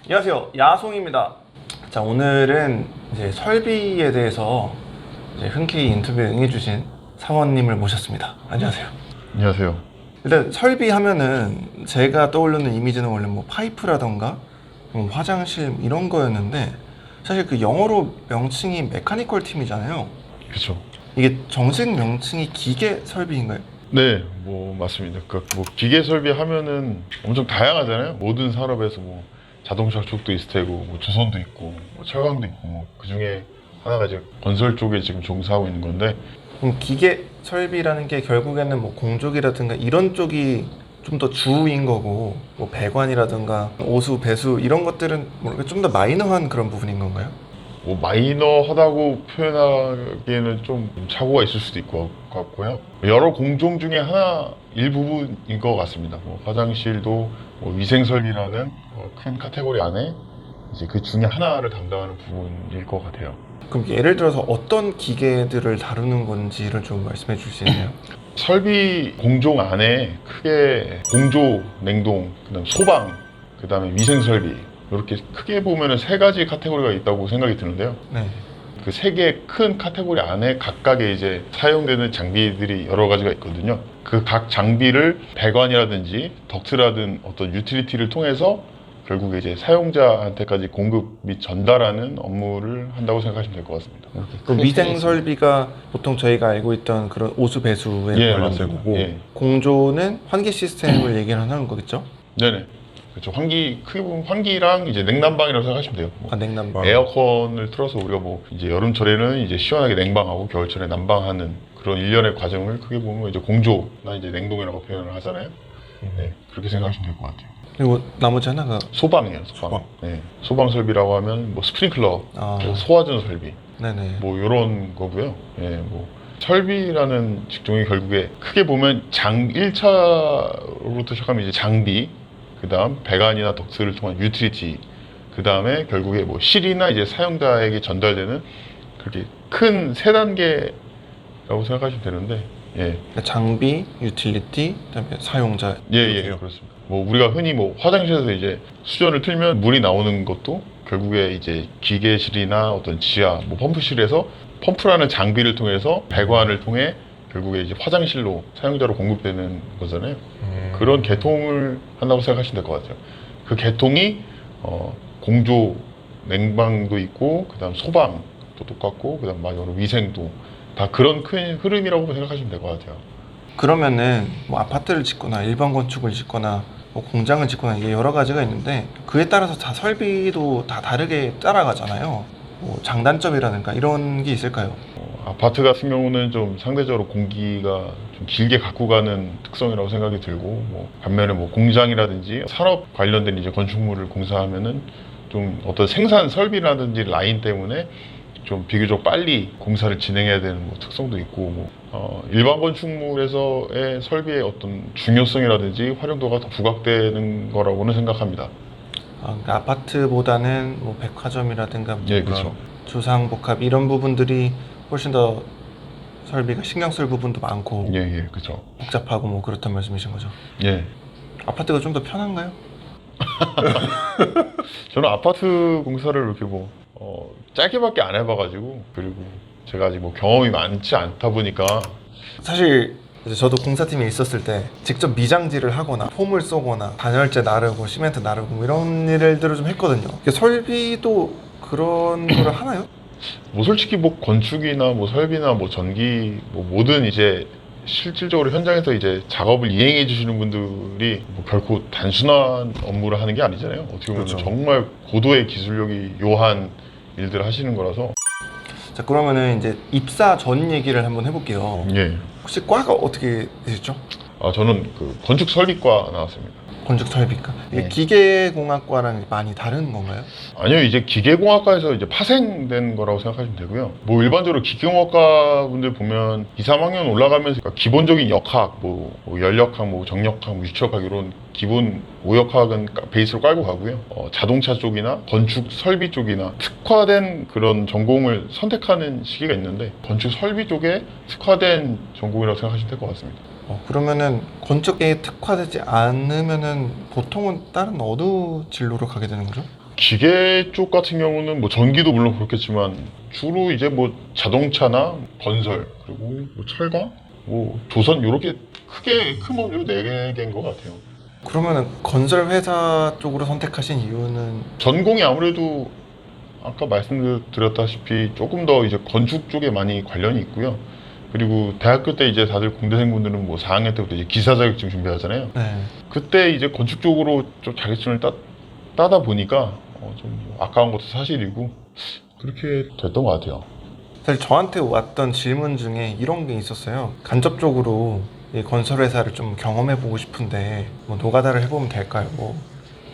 안녕하세요, 야송입니다. 자, 오늘은 이제 설비에 대해서 이제 흔쾌히 인터뷰에 응해주신 사원님을 모셨습니다. 안녕하세요. 안녕하세요. 일단 설비 하면은 제가 떠오르는 이미지는 원래 뭐 파이프라던가 화장실 이런 거였는데, 사실 그 영어로 명칭이 메카니컬 팀이잖아요. 그렇죠. 이게 정식 명칭이 기계 설비인가요? 네, 맞습니다. 뭐 기계 설비 하면은 엄청 다양하잖아요. 모든 산업에서 뭐 자동차 쪽도 있을 테고, 뭐 조선도 있고, 뭐 철강도 있고, 뭐 그 중에 하나가 이제 건설 쪽에 지금 종사하고 있는 건데. 그럼 기계 설비라는 게 결국에는 뭐 공족이라든가 이런 쪽이 좀 더 주인 거고, 뭐 배관이라든가 오수, 배수 이런 것들은 좀 더 마이너한 그런 부분인 건가요? 뭐 마이너하다고 표현하기에는 좀 착오가 있을 수도 있고 같고요. 여러 공종 중에 하나 일부분인 것 같습니다. 뭐 화장실도 뭐 위생 설비라는 큰 카테고리 안에 이제 그 중에 하나를 담당하는 부분일 것 같아요. 그럼 예를 들어서 어떤 기계들을 다루는 건지를 좀 말씀해 주실 수 있나요? 설비 공종 안에 크게 공조, 냉동, 그다음 소방, 그다음에 위생 설비 이렇게 크게 보면은 세 가지 카테고리가 있다고 생각이 드는데요. 네. 그 세 개 큰 카테고리 안에 각각의 이제 사용되는 장비들이 여러 가지가 있거든요. 그 각 장비를 배관이라든지 덕트라든 어떤 유틸리티를 통해서 결국에 이제 사용자한테까지 공급 및 전달하는 업무를 한다고 생각하시면 될 것 같습니다. 그럼 위생 설비가 보통 저희가 알고 있던 그런 오수, 배수에 예, 관련된 맞습니다. 거고, 예. 공조는 환기 시스템을 얘기를 하는 거겠죠? 네네. 그렇죠. 크게 보면 환기랑 이제 냉난방이라고 생각하시면 돼요. 뭐 냉난방. 에어컨을 틀어서 우리가 뭐 이제 여름철에는 이제 시원하게 냉방하고 겨울철에 난방하는 그런 일련의 과정을 크게 보면 이제 공조나 이제 냉동이라고 표현을 하잖아요. 네, 그렇게 생각하시면 될 것 같아요. 그리고 나머지 하나가 소방이에요, 소방. 네, 소방 설비라고 하면 뭐 스프링클러, 뭐 소화전 설비, 네네. 뭐 이런 거고요. 예, 뭐 설비라는 직종이 결국에 크게 보면 1차로부터 시작하면 이제 장비, 그 다음 배관이나 덕트를 통한 유틸리티, 그 다음에 결국에 뭐 실이나 이제 사용자에게 전달되는 그렇게 큰 세 단계라고 생각하시면 되는데, 예. 장비, 유틸리티, 그다음에 사용자. 예, 그렇습니다. 뭐 우리가 흔히 뭐 화장실에서 이제 수전을 틀면 물이 나오는 것도 결국에 이제 기계실이나 어떤 지하, 뭐 펌프실에서 펌프라는 장비를 통해서 배관을 통해 결국에 이제 화장실로 사용자로 공급되는 거잖아요. 그런 개통을 한다고 생각하시면 될 것 같아요. 그 개통이 공조, 냉방도 있고, 그다음 소방도 똑같고, 그다음 마지막으로 위생도 다 그런 큰 흐름이라고 생각하시면 될 것 같아요. 그러면은 뭐 아파트를 짓거나 일반 건축을 짓거나 뭐 공장을 짓거나 이게 여러 가지가 있는데, 그에 따라서 다 설비도 다 다르게 따라가잖아요. 뭐 장단점이라든가 이런 게 있을까요? 아파트 같은 경우는 좀 상대적으로 공기가 좀 길게 갖고 가는 특성이라고 생각이 들고, 뭐 반면에 뭐 공장이라든지 산업 관련된 이제 건축물을 공사하면은 좀 어떤 생산 설비라든지 라인 때문에 좀 비교적 빨리 공사를 진행해야 되는 뭐 특성도 있고, 일반 건축물에서의 설비의 어떤 중요성이라든지 활용도가 더 부각되는 거라고는 생각합니다. 그러니까 아파트보다는 뭐 백화점이라든가 예, 그렇죠. 주상복합 이런 부분들이 훨씬 더 설비가 신경 쓸 부분도 많고 예, 그렇죠. 복잡하고 뭐 그렇단 말씀이신 거죠? 예. 아파트가 좀 더 편한가요? 저는 아파트 공사를 이렇게 뭐 짧게밖에 안 해봐가지고, 그리고 제가 아직 뭐 경험이 많지 않다 보니까. 사실 이제 저도 공사팀에 있었을 때 직접 미장지를 하거나 폼을 쏘거나 단열재 나르고 시멘트 나르고 뭐 이런 일들을 좀 했거든요. 설비도 그런 거를 하나요? 뭐 솔직히 뭐 건축이나 뭐 설비나 뭐 전기 뭐 모든 이제 실질적으로 현장에서 이제 작업을 이행해 주시는 분들이 뭐 결코 단순한 업무를 하는 게 아니잖아요. 어떻게 보면 그렇죠. 정말 고도의 기술력이 요한 일들을 하시는 거라서. 자, 그러면은 이제 입사 전 얘기를 한번 해볼게요. 예. 혹시 과가 어떻게 되셨죠? 저는 그 건축 설비과 나왔습니다. 건축 설비과. 이게 네. 기계공학과랑 많이 다른 건가요? 아니요, 이제 기계공학과에서 이제 파생된 거라고 생각하시면 되고요. 뭐 일반적으로 기계공학과 분들 보면 2, 3학년 올라가면서 기본적인 역학, 뭐 열역학, 뭐 정역학, 뭐 유치역학 이런 기본 5역학은 베이스로 깔고 가고요. 자동차 쪽이나 건축 설비 쪽이나 특화된 그런 전공을 선택하는 시기가 있는데, 건축 설비 쪽에 특화된 전공이라고 생각하시면 될 것 같습니다. 그러면은 건축에 특화되지 않으면은 보통은 다른 어느 진로로 가게 되는 거죠? 기계 쪽 같은 경우는 뭐 전기도 물론 그렇겠지만 주로 이제 뭐 자동차나 건설 그리고 뭐 철강, 뭐 조선 이렇게 크게 큰 범위로 네 개인 것 같아요. 그러면은 건설 회사 쪽으로 선택하신 이유는 전공이 아무래도 아까 말씀드렸다시피 조금 더 이제 건축 쪽에 많이 관련이 있고요. 그리고 대학교 때 이제 다들 공대생분들은 뭐 4학년 때부터 이제 기사 자격증 준비하잖아요. 네. 그때 이제 건축 쪽으로 좀 자격증을 따다 보니까 좀 아까운 것도 사실이고 그렇게 됐던 것 같아요. 사실 저한테 왔던 질문 중에 이런 게 있었어요. 간접적으로 이 건설 회사를 좀 경험해 보고 싶은데 뭐 노가다를 해보면 될까요?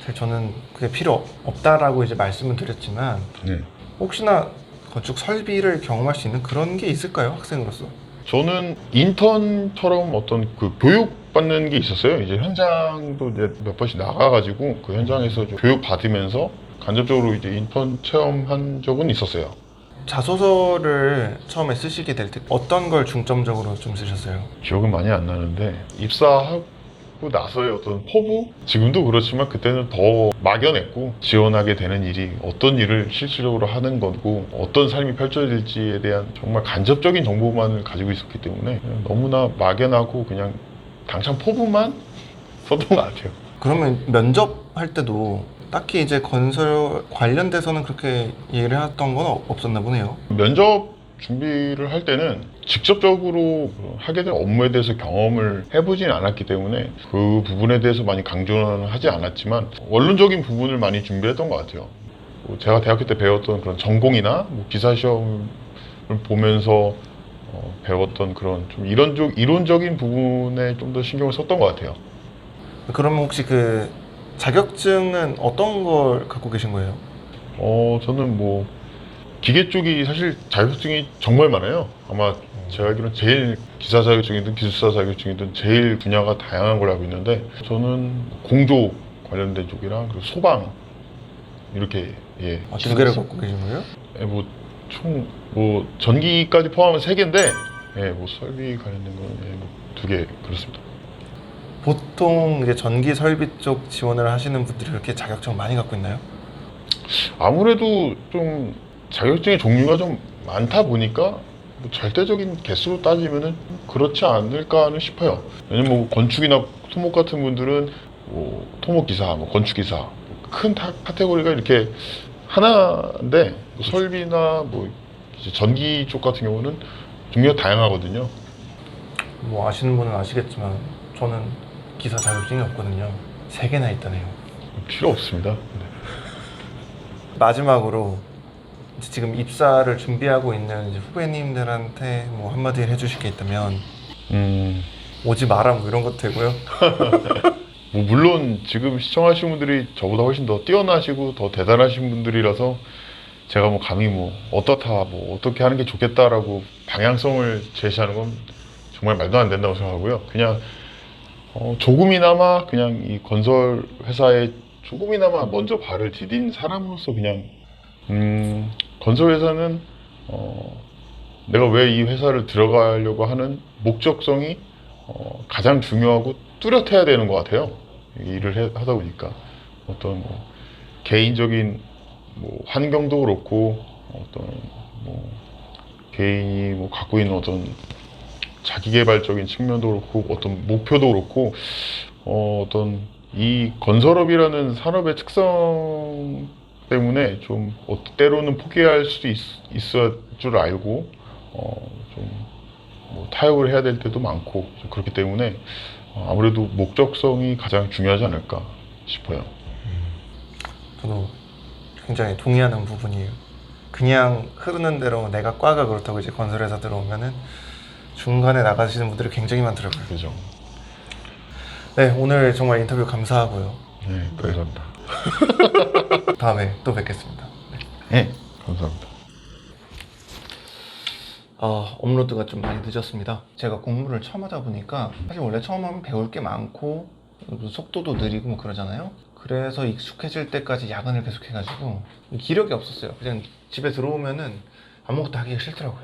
사실 저는 그게 필요 없다라고 이제 말씀을 드렸지만 네. 혹시나 건축 설비를 경험할 수 있는 그런 게 있을까요? 학생으로서? 저는 인턴처럼 어떤 그 교육 받는 게 있었어요. 이제 현장도 이제 몇 번씩 나가가지고 그 현장에서 좀 교육 받으면서 간접적으로 이제 인턴 체험한 적은 있었어요. 자소서를 처음에 쓰시게 될 때 어떤 걸 중점적으로 좀 쓰셨어요? 기억은 많이 안 나는데 입사하고 나서의 어떤 포부? 지금도 그렇지만 그때는 더 막연했고 지원하게 되는 일이 어떤 일을 실질적으로 하는 거고 어떤 삶이 펼쳐질지에 대한 정말 간접적인 정보만을 가지고 있었기 때문에 그냥 너무나 막연하고 그냥 당장 포부만 썼던 것 같아요. 그러면 면접할 때도 딱히 이제 건설 관련돼서는 그렇게 얘기를 했던 건 없었나 보네요. 면접 준비를 할 때는 직접적으로 하게 된 업무에 대해서 경험을 해보진 않았기 때문에 그 부분에 대해서 많이 강조는 하지 않았지만 원론적인 부분을 많이 준비했던 것 같아요. 뭐 제가 대학교 때 배웠던 그런 전공이나 뭐 기사 시험을 보면서 배웠던 그런 좀 이론적인 부분에 좀 더 신경을 썼던 것 같아요. 그러면 혹시 그 자격증은 어떤 걸 갖고 계신 거예요? 저는 뭐 기계 쪽이 사실 자격증이 정말 많아요. 아마 제가 알기로는 제일 기사 자격증이든 기술사 자격증이든 제일 분야가 다양한 걸 알고 있는데 저는 공조 관련된 쪽이랑 그리고 소방 이렇게 두 개를 갖고 계신 거예요? 뭐 전기까지 포함하면 3개인데 뭐 설비 관련된 거는 뭐 2개 그렇습니다. 보통 이제 전기 설비 쪽 지원을 하시는 분들이 그렇게 자격증을 많이 갖고 있나요? 아무래도 좀 자격증의 종류가 좀 많다 보니까 뭐 절대적인 개수로 따지면은 그렇지 않을까는 싶어요. 왜냐면 뭐 건축이나 토목 같은 분들은 뭐 토목기사, 뭐 건축기사 큰 카테고리가 이렇게 하나인데 뭐 설비나 뭐 이제 전기 쪽 같은 경우는 종류가 다양하거든요. 뭐 아시는 분은 아시겠지만 저는 기사 자격증이 없거든요. 3개나 있다네요. 필요 없습니다. 네. 마지막으로 이제 지금 입사를 준비하고 있는 이제 후배님들한테 뭐 한마디 해주실 게 있다면 오지 마라 뭐 이런 것도 되고요. 뭐 물론 지금 시청하시는 분들이 저보다 훨씬 더 뛰어나시고 더 대단하신 분들이라서 제가 뭐 감히 뭐 어떻다 뭐 어떻게 하는 게 좋겠다라고 방향성을 제시하는 건 정말 말도 안 된다고 생각하고요. 그냥 조금이나마 그냥 이 건설 회사에 조금이나마 먼저 발을 디딘 사람으로서 그냥 건설 회사는 내가 왜 이 회사를 들어가려고 하는 목적성이 가장 중요하고 뚜렷해야 되는 것 같아요. 이 일을 하다 보니까 어떤 뭐 개인적인 뭐 환경도 그렇고 어떤 뭐 개인이 뭐 갖고 있는 어떤 자기개발적인 측면도 그렇고 어떤 목표도 그렇고 어떤 이 건설업이라는 산업의 특성 때문에 좀 때로는 포기할 수도 있을 줄 알고 좀 뭐 타협을 해야 될 때도 많고 그렇기 때문에 아무래도 목적성이 가장 중요하지 않을까 싶어요. 저도 굉장히 동의하는 부분이에요. 그냥 흐르는 대로 내가 과가 그렇다고 이제 건설회사 들어오면은 중간에 나가시는 분들이 굉장히 많더라고요. 그죠? 네, 오늘 정말 인터뷰 감사하고요. 네, 감사합니다. 다음에 또 뵙겠습니다. 네, 감사합니다. 업로드가 좀 많이 늦었습니다. 제가 공부를 처음 하다 보니까 사실 원래 처음 하면 배울 게 많고 속도도 느리고 뭐 그러잖아요. 그래서 익숙해질 때까지 야근을 계속 해가지고 기력이 없었어요. 그냥 집에 들어오면은 아무것도 하기가 싫더라고요.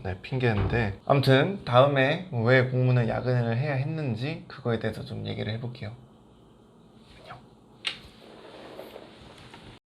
네, 핑계인데 아무튼 다음에 왜 공무는 야근을 해야 했는지 그거에 대해서 좀 얘기를 해볼게요.